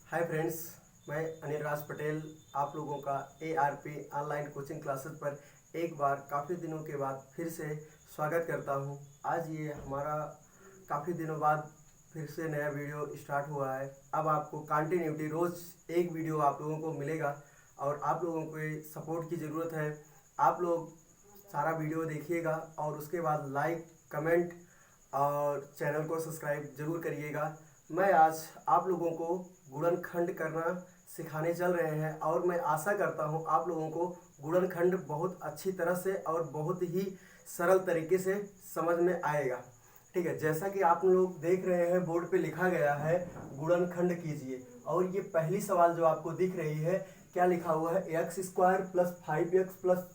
Hi friends, मैं अनिल राज पटेल आप लोगों का ARP ऑनलाइन कोचिंग क्लासेस पर एक बार काफ़ी दिनों के बाद फिर से स्वागत करता हूं। आज ये हमारा काफ़ी दिनों बाद फिर से नया वीडियो स्टार्ट हुआ है। अब आपको कंटिन्यूटी रोज़ एक वीडियो आप लोगों को मिलेगा और आप लोगों को सपोर्ट की ज़रूरत है। आप लोग सारा वीडियो देखिएगा और उसके बाद लाइक, कमेंट और चैनल को सब्सक्राइब जरूर करिएगा। मैं आज आप लोगों को गुणनखंड करना सिखाने चल रहे हैं और मैं आशा करता हूं आप लोगों को गुणनखंड बहुत अच्छी तरह से और बहुत ही सरल तरीके से समझ में आएगा। ठीक है, जैसा कि आप लोग देख रहे हैं बोर्ड पे लिखा गया है गुणनखंड कीजिए, और ये पहली सवाल जो आपको दिख रही है क्या लिखा हुआ है, x² + 5x +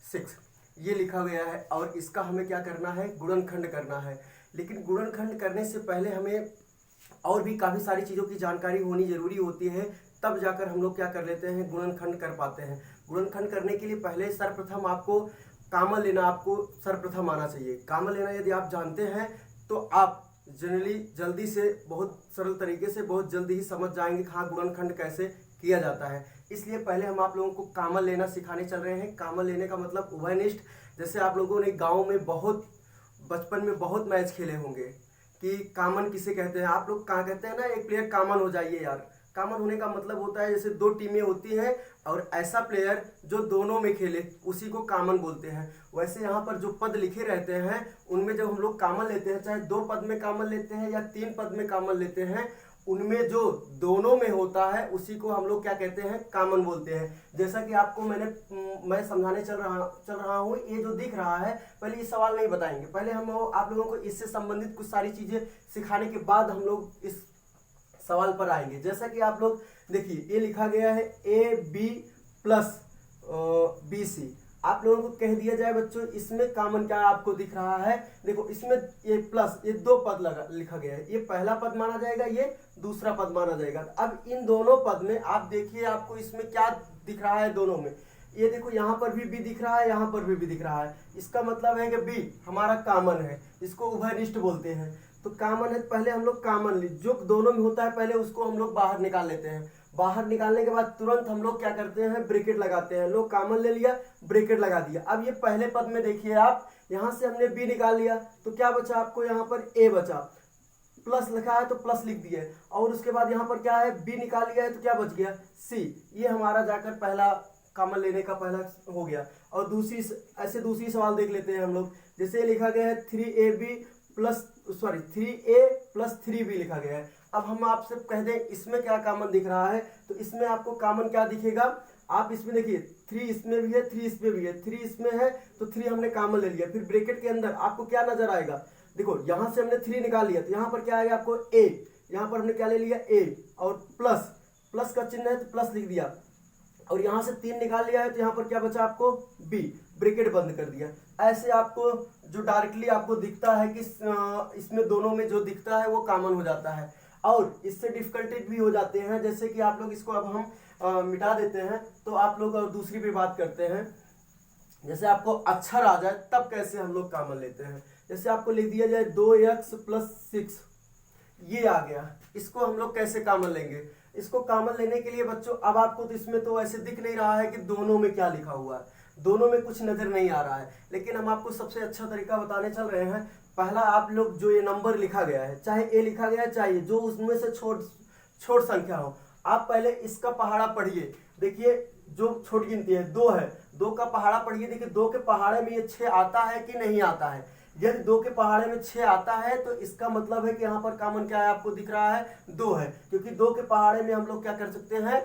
6 ये लिखा गया है और इसका हमें क्या करना है, गुणनखंड करना है। लेकिन गुणनखंड करने से पहले हमें और भी काफ़ी सारी चीज़ों की जानकारी होनी जरूरी होती है, तब जाकर हम लोग क्या कर लेते हैं, गुणनखंड कर पाते हैं। गुणनखंड करने के लिए पहले सर्वप्रथम आपको कामन लेना आपको सर्वप्रथम आना चाहिए। कामन लेना यदि आप जानते हैं तो आप जनरली जल्दी से बहुत सरल तरीके से बहुत जल्दी ही समझ जाएंगे कि हाँ गुणनखंड कैसे किया जाता है। इसलिए पहले हम आप लोगों को कामन लेना सिखाने चल रहे हैं। कामन लेने का मतलब उभयनिष्ठ। जैसे आप लोगों ने गाँव में बचपन में बहुत मैच खेले होंगे कि कामन किसे कहते हैं। आप लोग कहाँ कहते हैं ना, एक प्लेयर कामन हो जाइए यार। कामन होने का मतलब होता है जैसे दो टीमें होती हैं और ऐसा प्लेयर जो दोनों में खेले उसी को कामन बोलते हैं। वैसे यहाँ पर जो पद लिखे रहते हैं उनमें जब हम लोग कामन लेते हैं, चाहे 2 पद में कामन लेते हैं या 3 पद में कामन लेते हैं, उनमें जो दोनों में होता है उसी को हम लोग क्या कहते हैं, कामन बोलते हैं। जैसा कि आपको मैं समझाने चल रहा हूँ। ये जो दिख रहा है, पहले ये सवाल नहीं बताएंगे, पहले हम आप लोगों को इससे संबंधित कुछ सारी चीजें सिखाने के बाद हम लोग इस सवाल पर आएंगे। जैसा कि आप लोग देखिए, ये लिखा गया है AB + BC। आप लोगों को कह दिया जाए बच्चों, इसमें कामन क्या आपको दिख रहा है, देखो इसमें ये प्लस, ये 2 पद लिखा गया है। ये पहला पद माना जाएगा, ये दूसरा पद माना जाएगा। अब इन दोनों पद में आप देखिए आपको इसमें क्या दिख रहा है, दोनों में ये देखो यहाँ पर भी B दिख रहा है, यहाँ पर भी दिख रहा है। इसका मतलब है कि B हमारा कामन है, इसको उभयनिष्ठ बोलते हैं। तो कामन है, पहले हम लोग कामन जो दोनों में होता है पहले उसको हम लोग बाहर निकाल लेते हैं। बाहर निकालने के बाद तुरंत हम लोग क्या करते हैं, ब्रैकेट लगाते हैं। लोग कामन ले लिया, ब्रैकेट लगा दिया। अब ये पहले पद में देखिए आप, यहां से हमने B निकाल लिया तो क्या बचा आपको, यहाँ पर A बचा। प्लस लिखा है तो प्लस लिख दिए, और उसके बाद यहाँ पर क्या है, B निकाल लिया है तो क्या बच गया, C। ये हमारा जाकर पहला कामन लेने का पहला हो गया। और दूसरी सवाल देख लेते हैं हम लोग। जैसे लिखा गया है 3A + 3B लिखा गया है। अब हम आपसे कह दें इसमें क्या कामन दिख रहा है, तो इसमें आपको कामन क्या दिखेगा, आप इसमें देखिए 3 इसमें भी है, 3 इसमें भी है, 3 इसमें है तो 3 हमने कामन ले लिया। फिर ब्रैकेट के अंदर आपको क्या नजर आएगा, देखो यहां से हमने 3 निकाल लिया तो यहां पर क्या आएगा आपको A। यहां पर हमने क्या ले लिया, A, और प्लस का चिन्ह है तो प्लस लिख दिया। और यहां से 3 निकाल लिया है तो यहां पर क्या बचा आपको B, ब्रैकेट बंद कर दिया। ऐसे आपको जो डायरेक्टली आपको दिखता है कि इसमें दोनों में जो दिखता है वो कामन हो जाता है। और इससे डिफिकल्टेड भी हो जाते हैं, जैसे कि आप लोग इसको अब हम मिटा देते हैं तो आप लोग और दूसरी भी बात करते हैं। जैसे आपको अक्षर आ जाए तब कैसे हम लोग कामन लेते हैं। जैसे आपको लिख दिया जाए 2x + 6, ये आ गया, इसको हम लोग कैसे कामन लेंगे। इसको कामन लेने के लिए बच्चों, अब आपको तो इसमें तो ऐसे दिख नहीं रहा है कि दोनों में क्या लिखा हुआ है, दोनों में कुछ नजर नहीं आ रहा है, लेकिन हम आपको सबसे अच्छा तरीका बताने चल रहे हैं। पहला आप लोग जो ये नंबर लिखा गया है, चाहे A लिखा गया है चाहे जो उसमें से छोट संख्या हो, आप पहले इसका पहाड़ा पढ़िए। देखिए जो छोटी गिनती है 2 है, 2 का पहाड़ा पढ़िए। देखिए 2 के पहाड़े में ये 6 आता है कि नहीं आता है। यदि 2 के पहाड़े में 6 आता है तो इसका मतलब है कि यहाँ पर कामन क्या है आपको दिख रहा है, 2 है, क्योंकि 2 के पहाड़े में हम लोग क्या कर सकते हैं,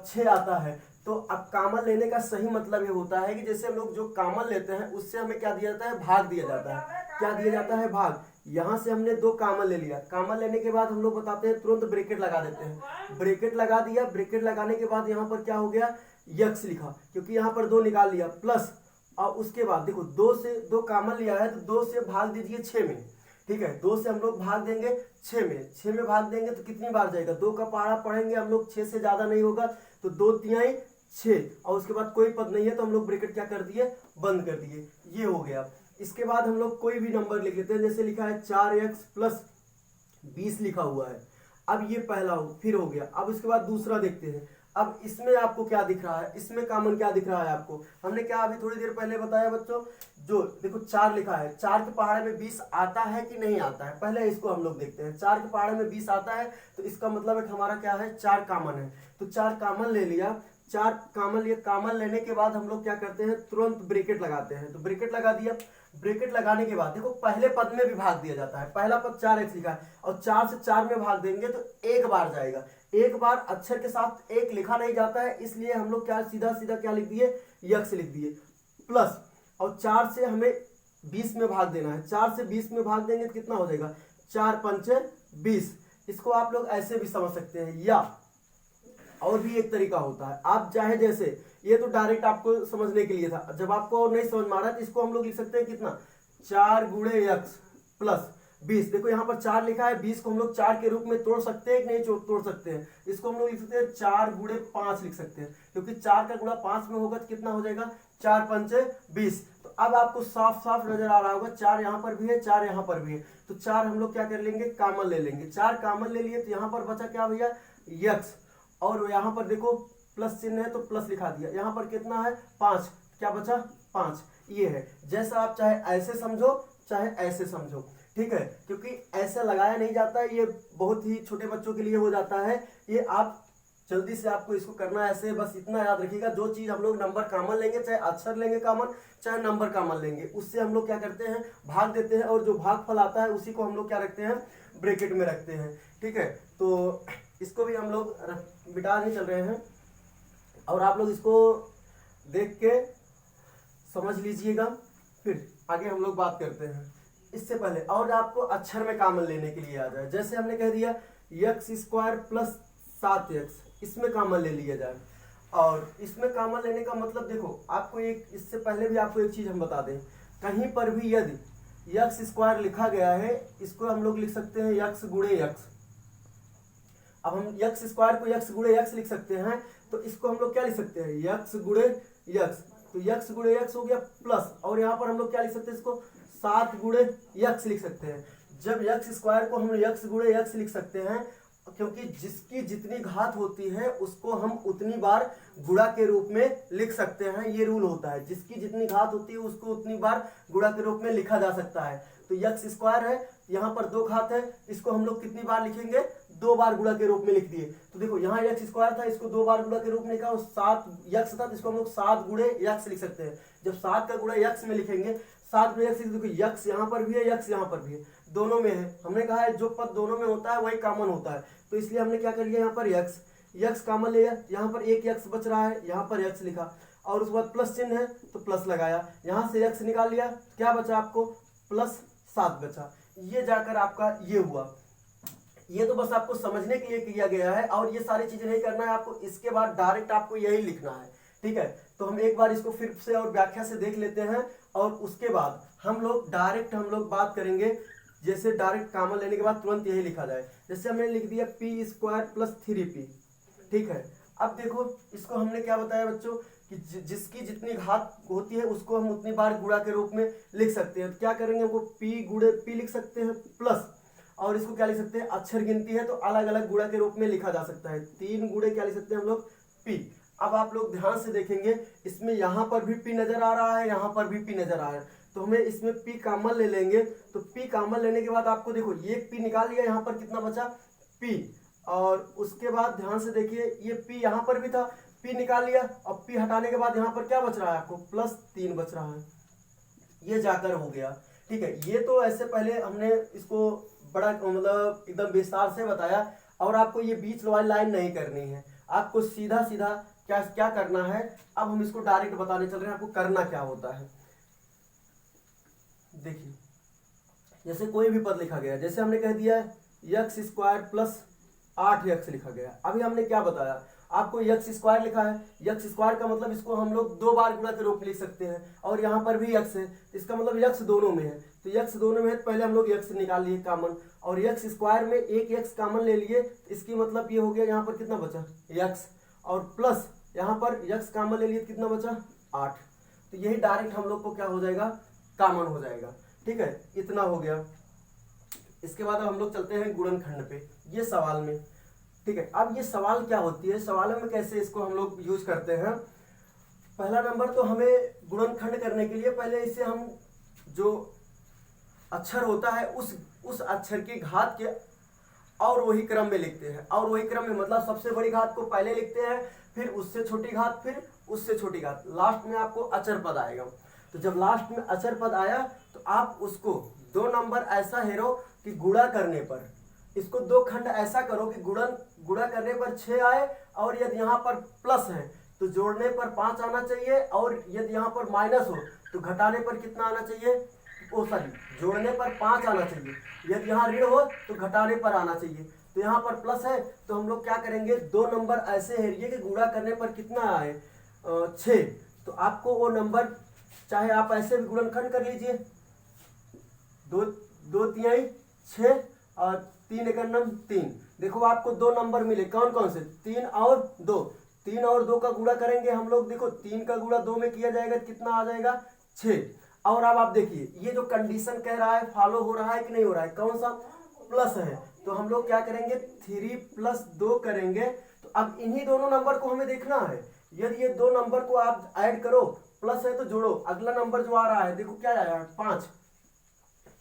6 आता है। तो अब कामन लेने का सही मतलब ये होता है कि जैसे हम लोग जो कामन लेते हैं उससे हमें क्या दिया जाता है, भाग दिया जाता है। क्या दिया जाता है, भाग। यहां से हमने 2 कामन ले लिया, कामन लेने के बाद हम लोग बताते हैं तुरंत ब्रैकेट लगा देते हैं। ब्रैकेट लगा दिया, ब्रैकेट लगाने के बाद यहाँ पर क्या हो गया, x लिखा, क्योंकि यहाँ पर 2 निकाल लिया, प्लस, और उसके बाद देखो 2 से 2 कामन लिया है तो 2 से भाग दीजिए 6 में। ठीक है, 2 से हम लोग भाग देंगे 6 में भाग देंगे तो कितनी बार जाएगा, 2 का पहाड़ा पढ़ेंगे हम लोग, 6 से ज्यादा नहीं होगा तो 2 तिहाई 6, और उसके बाद कोई पद नहीं है तो हम लोग ब्रैकेट क्या कर दिए, बंद कर दिए। ये हो गया। इसके बाद हम लोग कोई भी नंबर लिख लेते हैं। जैसे लिखा है 4x + 20 लिखा हुआ है। अब ये पहला फिर हो गया। अब इसके बाद दूसरा देखते हैं। अब इसमें आपको क्या दिख रहा है, इसमें कॉमन क्या दिख रहा है आपको, हमने क्या अभी थोड़ी देर पहले बताया बच्चों, जो देखो 4 लिखा है, 4 के पहाड़े में 20 आता है कि नहीं आता है, पहले इसको हम लोग देखते हैं। 4 के पहाड़े में 20 आता है तो इसका मतलब है कि हमारा क्या है, 4 कॉमन है। तो 4 कॉमन ले लिया, 4 कॉमन लिए, कॉमन लेने के बाद हम लोग क्या करते हैं, तुरंत ब्रैकेट लगाते हैं। तो ब्रैकेट लगा दिया, ब्रैकेट लगाने के बाद देखो पहले पद में भी भाग दिया जाता है। पहला पद 4x लिखा है और 4 से 4 में भाग देंगे तो एक बार जाएगा। एक बार अक्षर के साथ एक लिखा नहीं जाता है, इसलिए हम लोग क्या सीधा सीधा क्या लिख दिए, यक्स लिख दिए प्लस, और 4 से हमें 20 में भाग देना है। 4 से 20 में भाग देंगे तो कितना हो जाएगा, 4 पंचे 20। इसको आप लोग ऐसे भी समझ सकते हैं, या और भी एक तरीका होता है, आप चाहे जैसे, ये तो डायरेक्ट आपको समझने के लिए था, जब आपको नहीं समझ में आ रहा है तो इसको हम लोग लिख सकते हैं कितना, 4 गुणे यक्स प्लस 20। देखो यहाँ पर 4 लिखा है, 20 को हम लोग 4 के रूप में तोड़ सकते हैं कि नहीं तोड़ सकते हैं, इसको हम लोग लिख सकते हैं 4 गुणे 5 लिख सकते हैं, क्योंकि 4 का गुणा 5 में होगा तो कितना हो जाएगा, 4 पंचे 20। तो अब आपको साफ साफ नजर आ रहा होगा, 4 यहाँ पर भी है, 4 यहाँ पर भी है, तो 4 हम लोग क्या कर लेंगे, कॉमन ले लेंगे। 4 कॉमन ले लिए तो यहाँ पर बचा क्या भैया, यक्स, और यहाँ पर देखो प्लस चिन्ह है तो प्लस लिखा दिया। यहाँ पर कितना है, 5, क्या बचा, 5। ये है, जैसा आप चाहे ऐसे समझो चाहे ऐसे समझो, ठीक है, क्योंकि ऐसा लगाया नहीं जाता है, ये बहुत ही छोटे बच्चों के लिए हो जाता है। ये आप जल्दी से आपको इसको करना है ऐसे, बस इतना याद रखिएगा, जो चीज हम लोग नंबर कॉमन लेंगे, चाहे अक्षर लेंगे कॉमन, चाहे नंबर कॉमन लेंगे, उससे हम लोग क्या करते हैं, भाग देते हैं, और जो भागफल आता है उसी को हम लोग क्या रखते हैं, ब्रैकेट में रखते हैं। ठीक है, तो इसको भी हम लोग मिटा नहीं चल रहे हैं, और आप लोग इसको देख के समझ लीजिएगा, फिर आगे हम लोग बात करते हैं। इससे पहले और आपको अक्षर में कॉमन लेने के लिए आ जाए, जैसे हमने कह दिया यक्स स्क्वायर प्लस 7x, इसमें कॉमन ले लिया जाए। और इसमें कॉमन लेने का मतलब देखो, आपको एक, इससे पहले भी आपको एक चीज हम बता दें, कहीं पर भी यदि यक्स स्क्वायर लिखा गया है, इसको हम लोग लिख सकते हैं यक्स गुणे यक्स। अब हम यक्स स्क्वायर को यक्स गुणे यक्स लिख सकते हैं, तो इसको हम लोग क्या लिख सकते हैं, यक्स गुणे यक्स। तो यक्स गुणे यक्स हो गया प्लस, और यहाँ पर हम लोग क्या लिख सकते हैं, इसको 7 गुणे यक्स लिख सकते हैं। जब यक्स स्क्वायर को हम यक्स गुणे यक्स लिख सकते हैं, क्योंकि जिसकी जितनी घात होती है उसको हम उतनी बार गुणा के रूप में लिख सकते हैं, ये रूल होता है, जिसकी जितनी घात होती है उसको उतनी बार गुणा के रूप में लिखा जा सकता है। तो यक्स स्क्वायर है, यहाँ पर 2 घात है, इसको हम लोग कितनी बार लिखेंगे, 2 बार गुणा के रूप में लिख दिए। तो देखो यहाँ यक्स स्क्वायर था, इसको 2 बार गुणा के रूप में लिखा, और 7 यक्स था तो इसको हम लोग 7 गुणे यक्स लिख सकते हैं। जब 7 का गुणा यक्स में लिखेंगे, 7 गुणे यक्स, देखो यक्स यहाँ पर भी है, यक्स यहाँ पर भी है, दोनों में है। हमने कहा है जो पद दोनों में होता है वही कॉमन होता है, तो इसलिए हमने क्या कर लिया, यहाँ पर यक्स यक्स कॉमन लिया, यहाँ पर एक यक्स बच रहा है, यहाँ पर यक्स लिखा, और उसके बाद प्लस चिन्ह है तो प्लस लगाया, यहाँ से यक्स निकाल लिया, क्या बचा आपको, प्लस 7 बचा। ये जाकर आपका ये हुआ। ये तो बस आपको समझने के लिए किया गया है, और ये सारी चीजें नहीं करना है आपको, इसके बाद डायरेक्ट आपको यही लिखना है। ठीक है, तो हम एक बार इसको फिर से और व्याख्या से देख लेते हैं, और उसके बाद हम लोग डायरेक्ट बात करेंगे, जैसे डायरेक्ट कॉमन लेने के बाद तुरंत यही लिखा जाए। जैसे हमने लिख दिया पी स्क्वायर प्लस 3p। ठीक है, अब देखो इसको हमने क्या बताया बच्चों, कि जिसकी जितनी घात होती है उसको हम उतनी बार गुणा के रूप में लिख सकते हैं। तो क्या करेंगे, हमको p गुणे p लिख सकते हैं प्लस, और इसको क्या लिख सकते हैं, अक्षर गिनती है तो अलग अलग गुणा के रूप में लिखा जा सकता है। 3 गुणे क्या लिख सकते हैं हम लोग, p। अब आप लोग ध्यान से देखेंगे, इसमें यहाँ पर भी p नजर आ रहा है, यहाँ पर भी p नजर आ रहा है, तो हमें इसमें p कॉमन ले लेंगे। तो p कॉमन लेने के बाद आपको देखो ये p निकाल लिया, यहाँ पर कितना बचा, p, और उसके बाद ध्यान से देखिए ये p यहाँ पर भी था, p निकाल लिया, और p हटाने के बाद यहाँ पर क्या बच रहा है आपको, +3 बच रहा है। ये जाकर हो गया। ठीक है, ये तो ऐसे पहले हमने इसको बड़ा मतलब एकदम विस्तार से बताया, और आपको ये बीच वाली लाइन नहीं करनी है, आपको सीधा सीधा क्या क्या करना है। अब हम इसको डायरेक्ट बताने चल रहे हैं आपको करना क्या होता है। देखिए जैसे कोई भी पद लिखा गया, जैसे हमने कह दिया यक्स स्क्वायर प्लस 8x लिखा गया। अभी हमने क्या बताया आपको, यक्स स्क्वायर लिखा है, यक्स स्क्वायर का मतलब इसको हम लोग 2 बार गुणा के रूप में लिख सकते हैं, और यहाँ पर भी यक्स है, इसका मतलब यक्स दोनों में है। तो यक्स दोनों में है तो पहले हम लोग यक्स निकाल लिए कॉमन, और यक्स स्क्वायर में एक यक्स कॉमन ले लिए, इसकी मतलब ये हो गया, यहाँ पर कितना बचा यक्स, और प्लस यहाँ पर यक्स कॉमन ले लिए, कितना बचा 8। तो यही डायरेक्ट हम लोग को क्या हो जाएगा, कॉमन हो जाएगा। ठीक है, इतना हो गया। इसके बाद अब हम लोग चलते हैं गुणनखंड पे, ये सवाल में। ठीक है, अब ये सवाल क्या होती है, सवालों में कैसे इसको हम लोग यूज करते हैं। पहला नंबर तो हमें गुणनखंड करने के लिए पहले इसे हम जो अक्षर होता है उस अक्षर की घात के और वही क्रम में लिखते हैं। और वही क्रम में मतलब सबसे बड़ी घात को पहले लिखते हैं, फिर उससे छोटी घात, फिर उससे छोटी घात, लास्ट में आपको अचर पद आएगा। तो जब लास्ट में अचर पद आया तो आप उसको 2 नंबर ऐसा हेरो कि गुणा करने पर, इसको 2 खंड ऐसा करो कि गुणा करने पर 6 आए, और यदि यहाँ पर प्लस है तो जोड़ने पर 5 आना चाहिए, और यदि यहाँ पर माइनस हो तो घटाने पर कितना आना चाहिए, जोड़ने पर 5 आना चाहिए। यदि यहाँ ऋण हो तो घटाने पर आना चाहिए। तो यहाँ पर प्लस है तो हम लोग क्या करेंगे, 2 नंबर ऐसे हेरिए कि गुणा करने पर कितना आए 6। तो आपको वो नंबर, चाहे आप ऐसे भी गुणनखंड कर लीजिए, 2 तिहाई 6 और 3 एकम 3। देखो आपको 2 नंबर मिले, कौन कौन से, 3 और 2। 3 और 2 का गुणा करेंगे हम लोग, देखो 3 का गुणा 2 में किया जाएगा, कितना आ जाएगा 6। और अब आप देखिए ये जो कंडीशन कह रहा है फॉलो हो रहा है कि नहीं हो रहा है, कौन सा, प्लस है। तो हम लोग क्या करेंगे, 3 + 2 करेंगे। तो अब इन्हीं दोनों नंबर को हमें देखना है। यदि ये 2 नंबर को आप ऐड करो, प्लस है तो जोड़ो, अगला नंबर जो आ रहा है देखो क्या आया,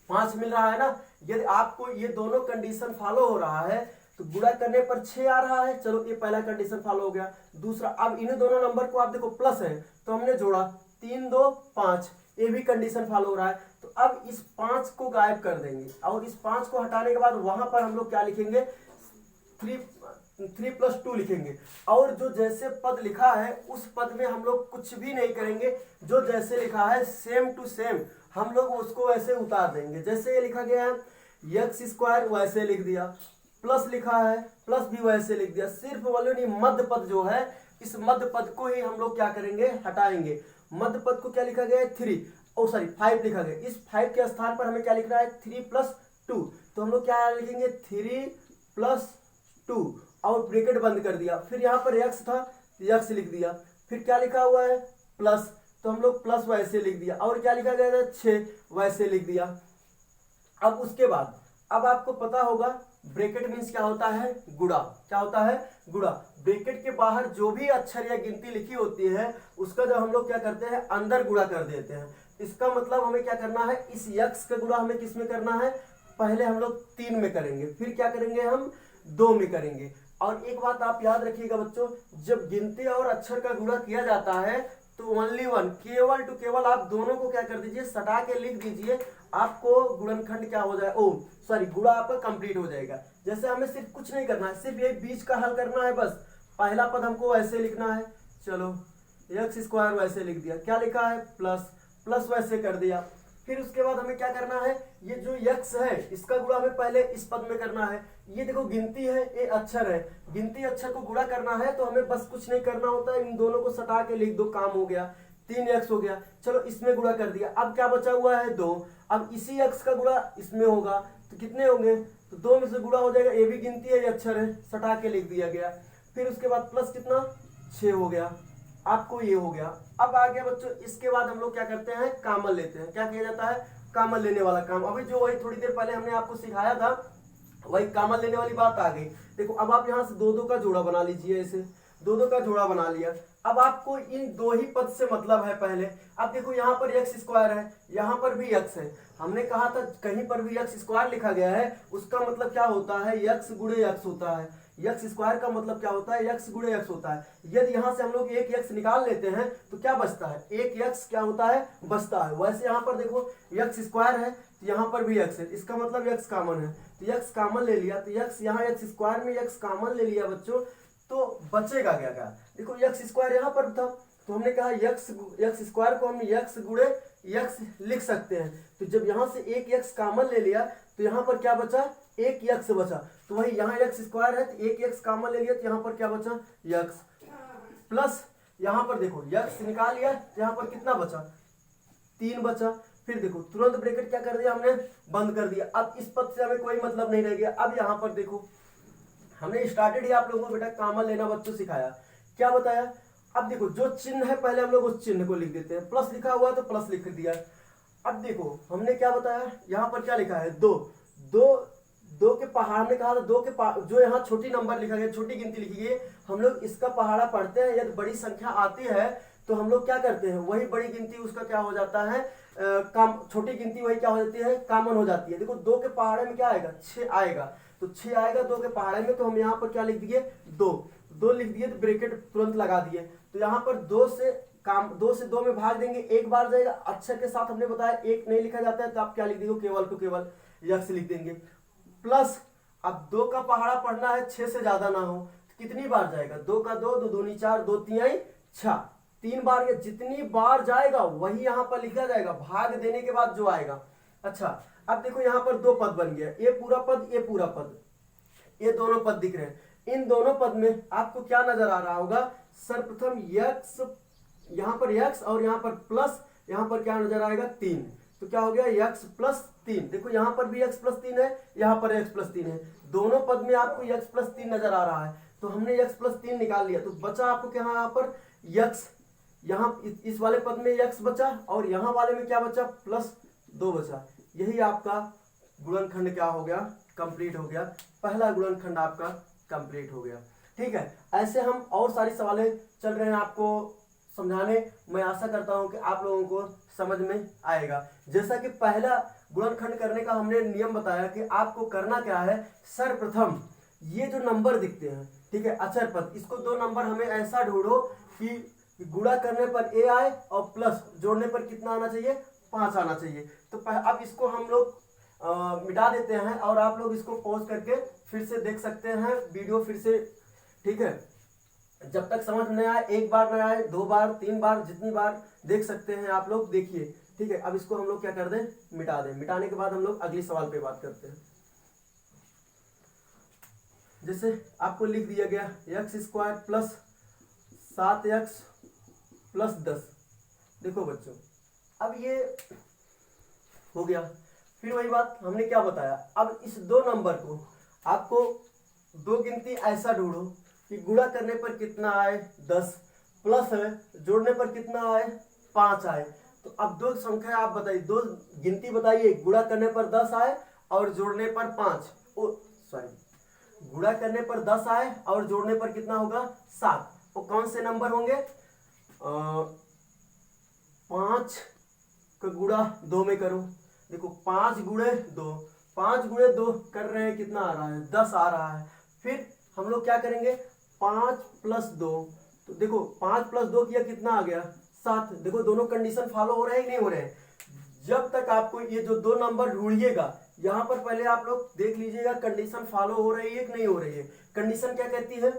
5 मिल रहा है ना। यदि आपको ये दोनों कंडीशन फॉलो हो रहा है तो गुणा करने पर 6 आ रहा है, चलो ये पहला कंडीशन फॉलो हो गया। दूसरा, अब इन दोनों नंबर को आप देखो प्लस है तो हमने जोड़ा, 3 2 5, ये भी कंडीशन फॉलो हो रहा है। तो अब इस 5 को गायब कर देंगे, और इस 5 को हटाने के बाद वहां पर हम लोग क्या लिखेंगे, 3 + 2 लिखेंगे। और जो जैसे पद लिखा है उस पद में हम लोग कुछ भी नहीं करेंगे, जो जैसे लिखा है सेम टू सेम हम लोग उसको ऐसे उतार देंगे। जैसे ये लिखा गया है x² वैसे लिख दिया, प्लस लिखा है प्लस भी वैसे लिख दिया। सिर्फ वाले मध्य पद जो है, इस मध्य पद को ही हम लोग क्या करेंगे, हटाएंगे। मध्य पद को क्या लिखा गया है, 5 लिखा गया। इस 5 के स्थान पर हमें क्या लिखना है, 3 + 2। तो हम लोग क्या लिखेंगे, 3 + 2 और ब्रैकेट बंद कर दिया। फिर यहाँ पर x था, x लिख दिया। फिर क्या लिखा हुआ है, प्लस, तो हम लोग प्लस वैसे लिख दिया। और क्या लिखा गया था, 6 वैसे लिख दिया। अब उसके बाद अब आपको पता होगा ब्रैकेट मीन्स क्या होता है, गुणा। क्या होता है, गुणा। ब्रैकेट के बाहर जो भी अक्षर या गिनती लिखी होती है उसका जब हम लोग क्या करते हैं, अंदर गुणा कर देते हैं। इसका मतलब हमें क्या करना है, इस x का गुणा हमें किस में करना है, पहले हम लोग 3 में करेंगे, फिर क्या करेंगे, हम 2 में करेंगे। और एक बात आप याद रखिएगा बच्चों, जब गिनती और अक्षर का गुणा किया जाता है तो ओनली वन, केवल आप दोनों को क्या कर दीजिए, सटा के लिख दीजिए, आपको गुणनखंड क्या हो जाए, गुणा आपका कंप्लीट हो जाएगा। जैसे हमें सिर्फ कुछ नहीं करना है, सिर्फ ये बीच का हल करना है बस। पहला पद हमको ऐसे लिखना है, चलो x² वैसे लिख दिया, क्या लिखा है, प्लस वैसे कर दिया। फिर उसके बाद हमें क्या करना है, ये जो x है इसका गुणा हमें पहले इस पद में करना है। ये देखो गिनती है, ये अक्षर है, गिनती अक्षर को गुणा करना है तो हमें बस कुछ नहीं करना होता है, इन दोनों को सटा के लिख दो, काम हो गया। 3x हो गया, चलो इसमें गुणा कर दिया। अब क्या बचा हुआ है, 2। अब इसी x का गुणा इसमें होगा तो कितने होंगे, तो 2 में से गुणा हो जाएगा। ये भी गिनती है, ये अक्षर है, सटा के लिख दिया गया। फिर उसके बाद प्लस कितना, 6 हो गया। आपको ये हो गया। अब आ गया बच्चों, इसके बाद हम लोग क्या करते हैं, कामन लेते हैं। क्या किया जाता है, कामन लेने वाला काम। अभी जो वही थोड़ी देर पहले हमने आपको सिखाया था, वही कामन लेने वाली बात आ गई। देखो अब आप यहाँ से 2 का जोड़ा बना लीजिए, ऐसे 2 का जोड़ा बना लिया। अब आपको इन 2 ही पद से मतलब है पहले। अब देखो यहाँ पर x² है, यहाँ पर भी x है। हमने कहा था कहीं पर भी x² लिखा गया है उसका मतलब क्या होता है, x × x होता है। x² का मतलब क्या होता है, x × x होता है। यदि यहाँ से हम लोग एक x निकाल लेते हैं तो क्या बचता है, एक x क्या होता है, बचता है। वैसे यहाँ पर देखो x² है तो यहाँ पर भी x है, इसका मतलब x कॉमन है, तो x कॉमन ले लिया। तो x यहाँ x² में x कॉमन ले लिया बच्चों, तो बचेगा क्या, देखो x² यहाँ पर था तो हमने कहा x² को हम x × x लिख सकते हैं। तो जब यहाँ से एक x कॉमन ले लिया तो यहाँ पर क्या बचा, एक x बचा। तो वही यहाँ x² है तो एक x कॉमन ले लिया तो यहाँ पर क्या बचा, x प्लस यहाँ पर देखो x निकाल लिया, यहाँ पर कितना बचा, 3 बचा। फिर देखो तुरंत ब्रैकेट क्या कर दिया हमने, बंद कर दिया। अब इस पद से हमें कोई मतलब नहीं रह गया। अब यहाँ पर देखो हमने स्टार्टेड ही आप लोगों को बेटा कामन लेना बच्चों सिखाया, क्या बताया। अब देखो जो चिन्ह है पहले हम लोग उस चिन्ह को लिख देते हैं, प्लस लिखा हुआ तो प्लस लिख दिया। अब देखो हमने क्या बताया, यहाँ पर क्या लिखा है, 2 दो के पहाड़ में कहा था, जो यहाँ छोटी नंबर लिखा गया, छोटी गिनती लिखी गई है, हम लोग इसका पहाड़ा पढ़ते हैं। यदि बड़ी संख्या आती है तो हम लोग क्या करते हैं, वही बड़ी गिनती उसका क्या हो जाता है, कम छोटी गिनती वही क्या हो जाती है, कॉमन हो जाती है। देखो दो के पहाड़े में क्या आएगा, 6 आएगा, तो 6 आएगा दो के पहाड़े में, तो हम यहाँ पर क्या लिख दिए, दो लिख दिए, तो ब्रैकेट तुरंत लगा दिए। तो यहाँ पर दो से दो में भाग देंगे, एक बार जाएगा। अक्षर के साथ हमने बताया एक नहीं लिखा जाता है, तो आप क्या लिख देंगे, केवल टू केवल यक्स लिख देंगे। प्लस अब दो का पहाड़ा पढ़ना है, 6 से ज्यादा ना हो, तो कितनी बार जाएगा, दो का दो, दो दूनी 4, दो तिहाई 6, 3 बार के जितनी बार जाएगा वही यहाँ पर लिखा जाएगा, भाग देने के बाद जो आएगा। अच्छा अब देखो यहाँ पर दो पद बन गया, ये पूरा पद, ये पूरा पद, ये दोनों पद दिख रहे हैं। इन दोनों पद में आपको क्या नजर आ रहा होगा, सर्वप्रथम यक्स, यहाँ पर यक्स और यहाँ पर प्लस, यहाँ पर क्या नजर आएगा, 3, तो क्या हो गया, यक्स प्लस 3। देखो यहाँ पर भी यक्स प्लस 3 है, यहाँ पर यक्स प्लस 3 है, दोनों पद में आपको यक्स प्लस 3 नजर आ रहा है, तो हमने यक्स प्लस 3 निकाल लिया। तो बचा आपको क्या, यहाँ पर यक्स, यहाँ इस वाले पद में यक्स बचा, और यहाँ वाले में क्या बचा, प्लस 2 बचा। यही आपका गुणनखंड क्या हो गया, कंप्लीट हो गया, पहला गुणनखंड आपका कंप्लीट हो गया। ठीक है, ऐसे हम और सारी सवालें चल रहे हैं आपको समझाने। मैं आशा करता हूं कि आप लोगों को समझ में आएगा। जैसा कि पहला गुणनखंड करने का हमने नियम बताया कि आपको करना क्या है, सर्वप्रथम ये जो नंबर दिखते हैं, ठीक है, अचर पद, इसको दो नंबर हमें ऐसा ढूंढो कि गुणा करने पर ए आए और प्लस जोड़ने पर कितना आना चाहिए, 5 आना चाहिए। तो अब इसको हम लोग मिटा देते हैं, और आप लोग इसको पॉज करके फिर से देख सकते हैं वीडियो फिर से। ठीक है, जब तक समझ में आए, एक बार न आए, 2 बार 3 बार, जितनी बार देख सकते हैं आप लोग देखिए। ठीक है, अब इसको हम लोग क्या कर दें, मिटा दें। मिटाने के बाद हम लोग अगले सवाल पे बात करते हैं। जैसे आपको लिख दिया गया x square plus 7x plus 10। देखो बच्चों, अब ये हो गया। फिर वही बात हमने क्या बताया, अब इस दो नंबर को आपको दो गिनती ऐसा ढूंढो कि गुणा करने पर कितना आए, 10, प्लस है जोड़ने पर कितना आए, 5 आए। तो अब दो संख्या आप बताइए, दो गिनती बताइए, गुणा करने पर 10 आए और जोड़ने पर 5, गुणा करने पर 10 आए और जोड़ने पर कितना होगा, 7। वो कौन से नंबर होंगे, 5 का गुणा 2 में करो। देखो 5 गुणे 2, 5 गुणे 2 कर रहे हैं, कितना आ रहा है, 10 आ रहा है। फिर हम लोग क्या करेंगे, 5 प्लस 2, तो देखो 5 प्लस 2 किया, कितना आ गया, 7। देखो दोनों कंडीशन फॉलो हो रहे हैं कि नहीं हो रहे हैं। जब तक आपको ये जो दो नंबर ढूंढिएगा, यहाँ पर पहले आप लोग देख लीजिएगा कंडीशन फॉलो हो रही है कि नहीं हो रही है। कंडीशन क्या कहती है,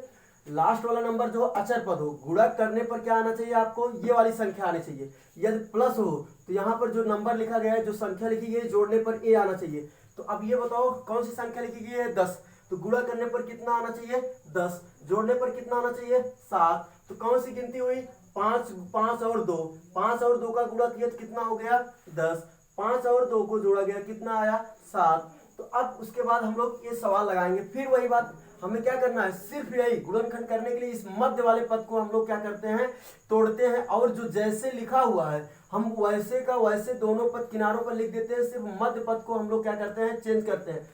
लास्ट वाला नंबर जो अचर पद हो, गुणा करने पर क्या आना चाहिए आपको, ये वाली संख्या आनी चाहिए। यदि प्लस हो तो यहाँ पर जो नंबर लिखा गया है, जो संख्या लिखी गई है, जोड़ने पर ए आना चाहिए। तो अब ये बताओ कौन सी संख्या लिखी गई है, 10, तो गुणा करने पर कितना आना चाहिए, 10, जोड़ने पर कितना आना चाहिए, 7। तो कौन सी गिनती हुई, 5 और 2, 5 और 2 का गुणा किया तो कितना हो गया, 10, 5 और 2 को जोड़ा गया, कितना आया, 7। तो अब उसके बाद हम लोग ये सवाल लगाएंगे। फिर वही बात, हमें क्या करना है, सिर्फ यही गुणनखंड करने के लिए इस मध्य वाले पद को हम लोग क्या करते हैं, तोड़ते हैं, और जो जैसे लिखा हुआ है हम वैसे का वैसे दोनों पद किनारों पर लिख देते हैं। सिर्फ मध्य पद को हम लोग क्या करते हैं, चेंज करते हैं।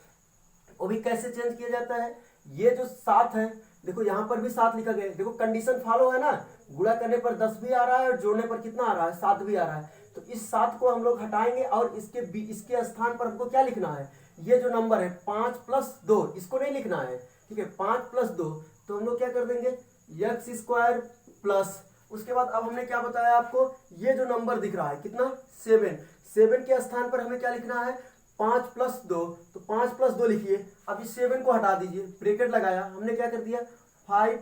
वो भी कैसे चेंज किया जाता है, ये जो 7 है, देखो यहाँ पर भी 7 लिखा गया है, देखो कंडीशन फॉलो है ना, गुणा करने पर 10 भी आ रहा है और जोड़ने पर कितना आ रहा है, 7 भी आ रहा है। तो इस 7 को हम लोग हटाएंगे, और इसके स्थान पर हमको क्या लिखना है, ये जो नंबर है 5 प्लस 2, इसको नहीं लिखना है। ठीक है, 5 प्लस 2, तो हम लोग क्या कर देंगे, एक्स स्क्वायर प्लस, उसके बाद अब हमने क्या बताया आपको, ये जो नंबर दिख रहा है कितना, 7 के स्थान पर हमें क्या लिखना है, 5 प्लस 2, तो 5 प्लस 2 लिखिए। अब इस 7 को हटा दीजिए, ब्रैकेट लगाया, हमने क्या कर दिया, 5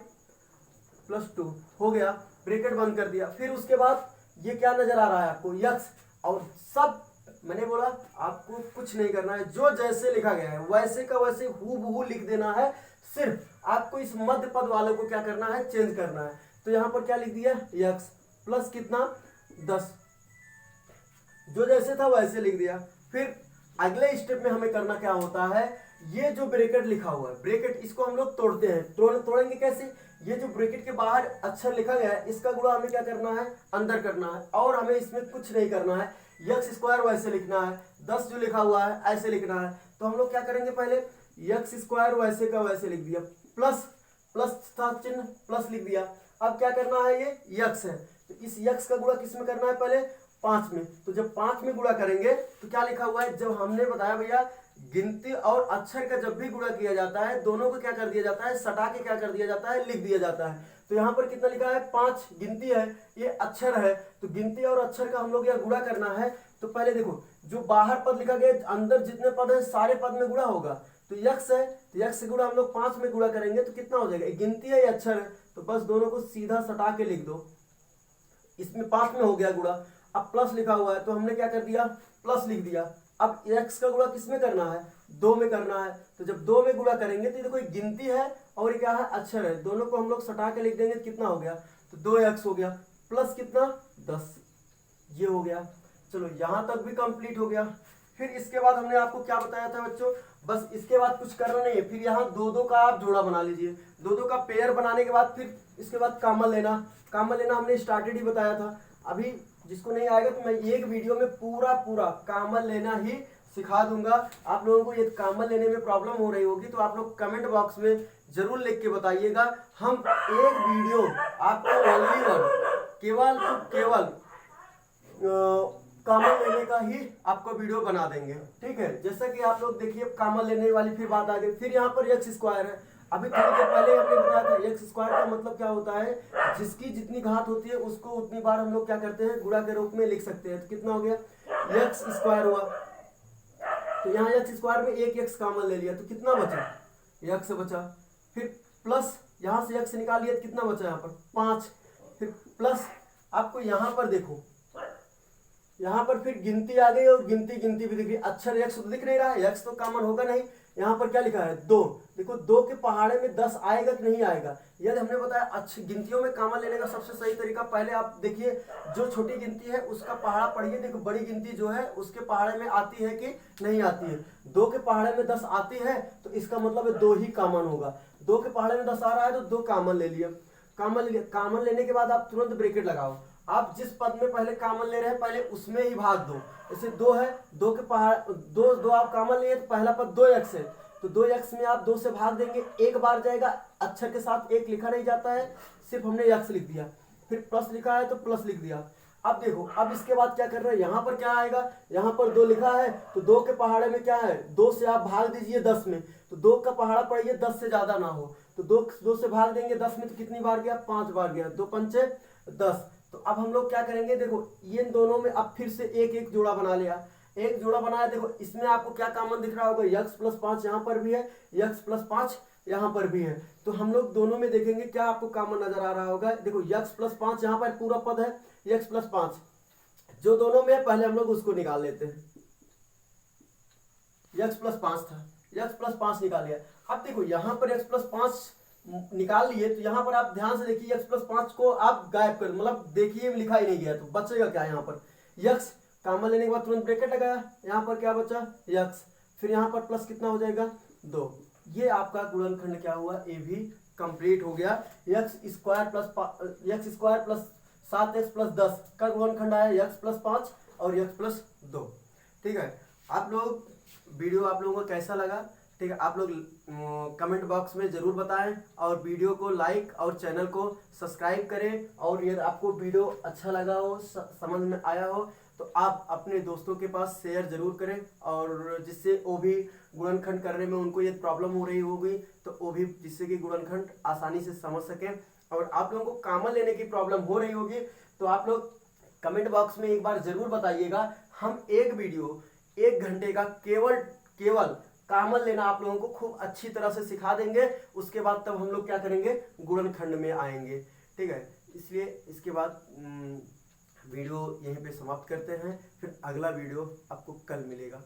प्लस 2 हो गया, ब्रैकेट बंद कर दिया। फिर उसके बाद ये क्या नजर आ रहा है आपको, यक्स, और सब मैंने बोला आपको कुछ नहीं करना है, जो जैसे लिखा गया है वैसे का वैसे हूबहू लिख देना है। सिर्फ आपको इस मध्य पद वाले को क्या करना है, चेंज करना है। तो यहाँ पर क्या लिख दिया, एक्स प्लस कितना, 10, जो जैसे था वैसे लिख दिया। फिर अगले स्टेप में हमें करना क्या होता है, ये जो ब्रैकेट लिखा हुआ है, ब्रैकेट इसको हम लोग तोड़ते हैं। तोड़ेंगे कैसे, ये जो ब्रैकेट के बाहर अक्षर लिखा गया है, इसका गुणा हमें क्या करना है, अंदर करना है, और हमें इसमें कुछ नहीं करना है। एक्स स्क्वायर वैसे लिखना है, 10 जो लिखा हुआ है ऐसे लिखना है। तो हम लोग क्या करेंगे, पहले एक्स स्क्वायर वैसे का वैसे लिख दिया, प्लस प्लस था चिन्ह, प्लस लिख दिया। अब क्या करना है, ये यक्स है तो इस यक्स का गुणा किस में करना है, पहले 5 में। तो जब 5 में गुणा करेंगे तो क्या लिखा हुआ है, जब हमने बताया भैया गिनती और अक्षर का जब भी गुणा किया जाता है दोनों को क्या कर दिया जाता है, सटा के क्या कर दिया जाता है, लिख दिया जाता है। तो यहाँ पर कितना लिखा है, 5 गिनती है, ये अक्षर है। तो गिनती और अक्षर का हम लोग यहाँ गुणा करना है। तो पहले देखो जो बाहर पद लिखा गया, अंदर जितने पद है सारे पद में गुणा होगा। तो यक्स है तो यक्स से गुणा हम लोग 5 में गुणा करेंगे तो कितना हो जाएगा, गिनती है या अक्षर है, तो बस दोनों को सीधा सटा के लिख दो। इसमें 5 में हो गया गुणा। अब प्लस लिखा हुआ है तो हमने क्या कर दिया, प्लस लिख दिया। अब x का गुणा किस में करना है, 2 में करना है। तो जब 2 में गुणा करेंगे तो देखो गिनती है और ये क्या है, अक्षर है, दोनों को हम लोग सटा के लिख देंगे तो कितना हो गया, तो 2x हो गया, प्लस कितना 10, ये हो गया। चलो यहाँ तक भी कंप्लीट हो गया। फिर इसके बाद हमने आपको क्या बताया था बच्चों, बस इसके बाद कुछ करना नहीं है। फिर यहाँ 2-2 का आप जोड़ा बना लीजिए, 2-2 का पेयर बनाने के बाद फिर इसके बाद कॉमन लेना। कॉमन लेना हमने स्टार्टेड ही बताया था। अभी जिसको नहीं आएगा तो मैं एक वीडियो में पूरा कॉमन लेना ही सिखा दूंगा। आप लोगों को ये कॉमन लेने में प्रॉब्लम हो रही होगी तो आप लोग कमेंट बॉक्स में जरूर लिख के बताइएगा। हम एक वीडियो आपको ओनली वन केवल कॉमन लेने का ही आपको वीडियो बना देंगे, ठीक है। जैसा कि आप लोग देखिए कॉमन लेने वाली फिर बात आ गई। फिर यहाँ पर एक्स स्क्वायर है, अभी थोड़ी देर पहले हमने बताया था एक्स स्क्वायर का मतलब क्या होता है, जिसकी जितनी घात होती है उसको उतनी बार हम लोग क्या करते हैं, गुणा के रूप में लिख सकते हैं। तो कितना हो गया, एक्स स्क्वायर हुआ। तो यहाँ एक्स स्क्वायर में एक एक्स कॉमन ले लिया तो कितना बचा, एक्स बचा। फिर प्लस यहाँ से एक्स निकाल लिया तो कितना बचा, यहाँ पर 5। फिर प्लस आपको यहाँ पर देखो, यहाँ पर फिर गिनती आ गई और गिनती भी दिख रही, अक्षर एक्स तो दिख नहीं रहा है, एक्स तो कॉमन होगा नहीं। यहाँ पर क्या लिखा है, 2। देखो 2 के पहाड़े में 10 आएगा कि नहीं आएगा, यदि हमने बताया अच्छी गिनतियों में कॉमन लेने का सबसे सही तरीका, पहले आप देखिए जो छोटी गिनती है उसका पहाड़ा पढ़िए। देखो बड़ी गिनती जो है उसके पहाड़े में आती है कि नहीं आती है। 2 के पहाड़े में 10 आती है तो इसका मतलब है 2 ही कॉमन होगा। 2 के पहाड़े में 10 आ रहा है तो 2 कॉमन ले लिया। कॉमन लेने के बाद आप तुरंत ब्रैकेट लगाओ। आप जिस पद में पहले कॉमन ले रहे हैं पहले उसमें ही भाग दो। जैसे 2 है, 2 के पहाड़ 2 आप कॉमन लिए तो पहला पद 2x है, तो 2x में आप 2 से भाग देंगे, एक बार जाएगा, अक्षर के साथ एक लिखा नहीं जाता है, सिर्फ हमने x लिख दिया। फिर प्लस लिखा है तो प्लस लिख दिया। अब देखो अब इसके बाद क्या कर रहे हैं, यहाँ पर क्या आएगा, यहाँ पर 2 लिखा है तो 2 के पहाड़े में क्या है, 2 से आप भाग दीजिए 10 में, तो 2 का पहाड़ा पढ़िए 10 से ज्यादा ना हो, तो 2 से भाग देंगे 10 में तो कितनी बार गया, 5 बार गया, 2 पंचे 10। तो अब हम लोग क्या करेंगे, देखो ये दोनों में अब फिर से एक जोड़ा बना लिया, एक जोड़ा बनाया। देखो इसमें आपको क्या कॉमन दिख रहा होगा, x प्लस 5 यहाँ पर भी है, x प्लस 5 यहाँ पर भी है। तो हम लोग दोनों में देखेंगे क्या आपको कॉमन नजर आ रहा होगा। देखो x प्लस 5 यहाँ पर पूरा पद है, x प्लस 5 जो दोनों में पहले हम लोग उसको निकाल लेते हैं। x प्लस 5 था, x प्लस 5 निकाल लिया। अब देखो यहाँ पर x प्लस 5 निकाल लिए तो यहाँ पर आप ध्यान से देखिए x प्लस 5 को आप गायब कर, मतलब देखिए लिखा ही नहीं गया, तो बचेगा क्या यहाँ पर, x कॉमन लेने के बाद तुरंत ब्रैकेट लगाया, यहाँ पर क्या बचा x, फिर यहाँ पर प्लस कितना हो जाएगा 2। ये आपका गुणनखंड क्या हुआ, ए भी कंप्लीट हो गया। X square plus 7x plus 10 का गुणनखंड आया x प्लस 5 और x प्लस 2। ठीक है, आप लोग वीडियो आप लोगों को कैसा लगा, ठीक है, आप लोग कमेंट बॉक्स में जरूर बताएं और वीडियो को लाइक और चैनल को सब्सक्राइब करें। और यदि आपको वीडियो अच्छा लगा हो, समझ में आया हो तो आप अपने दोस्तों के पास शेयर जरूर करें, और जिससे वो भी गुणनखंड करने में उनको ये प्रॉब्लम हो रही होगी तो वो भी जिससे कि गुणनखंड आसानी से समझ सकें। और आप लोगों को कॉमन लेने की प्रॉब्लम हो रही होगी तो आप लोग कमेंट बॉक्स में एक बार जरूर बताइएगा। हम एक वीडियो 1 घंटे का केवल कॉमन लेना आप लोगों को खूब अच्छी तरह से सिखा देंगे। उसके बाद तब हम लोग क्या करेंगे, गुणनखंड में आएंगे। ठीक है, इसलिए इसके बाद वीडियो यहीं पे समाप्त करते हैं, फिर अगला वीडियो आपको कल मिलेगा।